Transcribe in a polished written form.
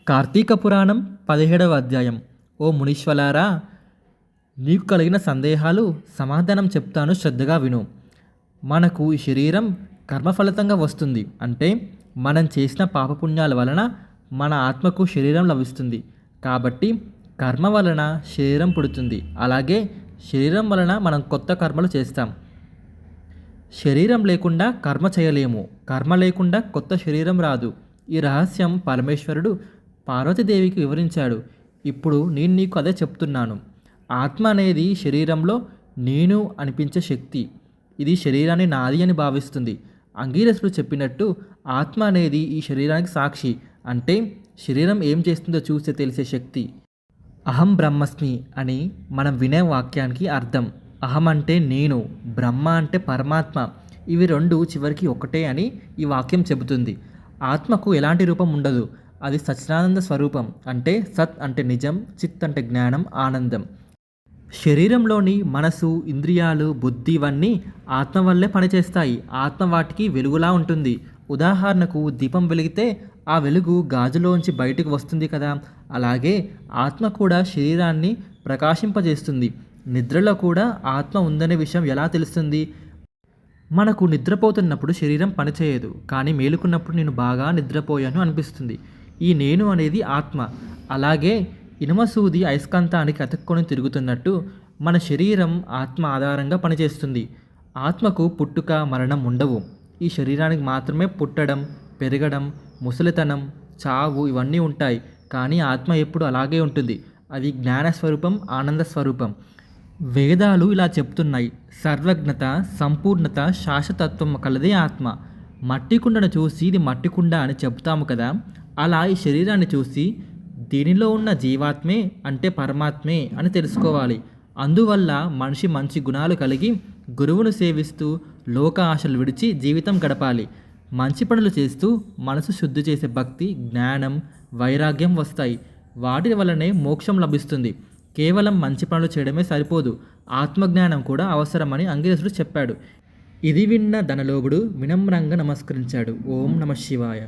కార్తీక పురాణం 17వ అధ్యాయం. ఓ మునీశ్వలారా, నీకు కలిగిన సందేహాలు సమాధానం చెప్తాను, శ్రద్ధగా విను. మనకు ఈ శరీరం కర్మఫలితంగా వస్తుంది. అంటే మనం చేసిన పాపపుణ్యాల వలన మన ఆత్మకు శరీరం లభిస్తుంది. కాబట్టి కర్మ వలన శరీరం పుడుతుంది. అలాగే శరీరం వలన మనం కొత్త కర్మలు చేస్తాం. శరీరం లేకుండా కర్మ చేయలేము, కర్మ లేకుండా కొత్త శరీరం రాదు. ఈ రహస్యం పరమేశ్వరుడు పార్వతీదేవికి వివరించాడు. ఇప్పుడు నేను నీకు అదే చెప్తున్నాను. ఆత్మ అనేది శరీరంలో నేను అనిపించే శక్తి. ఇది శరీరాన్ని నాది అని భావిస్తుంది. అంగీరసుడు చెప్పినట్టు ఆత్మ అనేది ఈ శరీరానికి సాక్షి. అంటే శరీరం ఏం చేస్తుందో చూస్తే తెలిసే శక్తి. అహం బ్రహ్మస్మి అని మనం వినే వాక్యానికి అర్థం. అహం అంటే నేను, బ్రహ్మ అంటే పరమాత్మ. ఇవి రెండు చివరికి ఒకటే అని ఈ వాక్యం చెబుతుంది. ఆత్మకు ఎలాంటి రూపం ఉండదు. అది సచ్చిదానంద స్వరూపం. అంటే సత్ అంటే నిజం, చిత్ అంటే జ్ఞానం, ఆనందం. శరీరంలోని మనసు, ఇంద్రియాలు, బుద్ధి ఇవన్నీ ఆత్మ వల్లే పనిచేస్తాయి. ఆత్మ వాటికి వెలుగులా ఉంటుంది. ఉదాహరణకు దీపం వెలిగితే ఆ వెలుగు గాజులోంచి బయటకు వస్తుంది కదా. అలాగే ఆత్మ కూడా శరీరాన్ని ప్రకాశింపజేస్తుంది. నిద్రలో కూడా ఆత్మ ఉందనే విషయం ఎలా తెలుస్తుంది? మనకు నిద్రపోతున్నప్పుడు శరీరం పనిచేయదు, కానీ మేలుకున్నప్పుడు నేను బాగా నిద్రపోయాను అనిపిస్తుంది. ఈ నేను అనేది ఆత్మ. అలాగే ఇనుమసూది అయస్కాంతానికి అతుక్కొని తిరుగుతున్నట్టు మన శరీరం ఆత్మ ఆధారంగా పనిచేస్తుంది. ఆత్మకు పుట్టుక మరణం ఉండవు. ఈ శరీరానికి మాత్రమే పుట్టడం, పెరగడం, ముసలితనం, చావు ఇవన్నీ ఉంటాయి. కానీ ఆత్మ ఎప్పుడు అలాగే ఉంటుంది. అది జ్ఞానస్వరూపం, ఆనంద స్వరూపం. వేదాలు ఇలా చెప్తున్నాయి. సర్వజ్ఞత, సంపూర్ణత, శాశ్వతత్వం కలదే ఆత్మ. మట్టి కుండను చూసి ఇది మట్టి కుండ అని చెప్తాము కదా. అలా ఈ శరీరాన్ని చూసి దీనిలో ఉన్న జీవాత్మే అంటే పరమాత్మే అని తెలుసుకోవాలి. అందువల్ల మనిషి మంచి గుణాలు కలిగి గురువును సేవిస్తూ లోక ఆశలు విడిచి జీవితం గడపాలి. మంచి పనులు చేస్తూ మనసు శుద్ధి చేసే భక్తి, జ్ఞానం, వైరాగ్యం వస్తాయి. వాటి వల్లనే మోక్షం లభిస్తుంది. కేవలం మంచి పనులు చేయడమే సరిపోదు, ఆత్మజ్ఞానం కూడా అవసరమని అంగీరసుడు చెప్పాడు. ఇది విన్న ధనలోభుడు వినమ్రంగా నమస్కరించాడు. ఓం నమ శివాయ.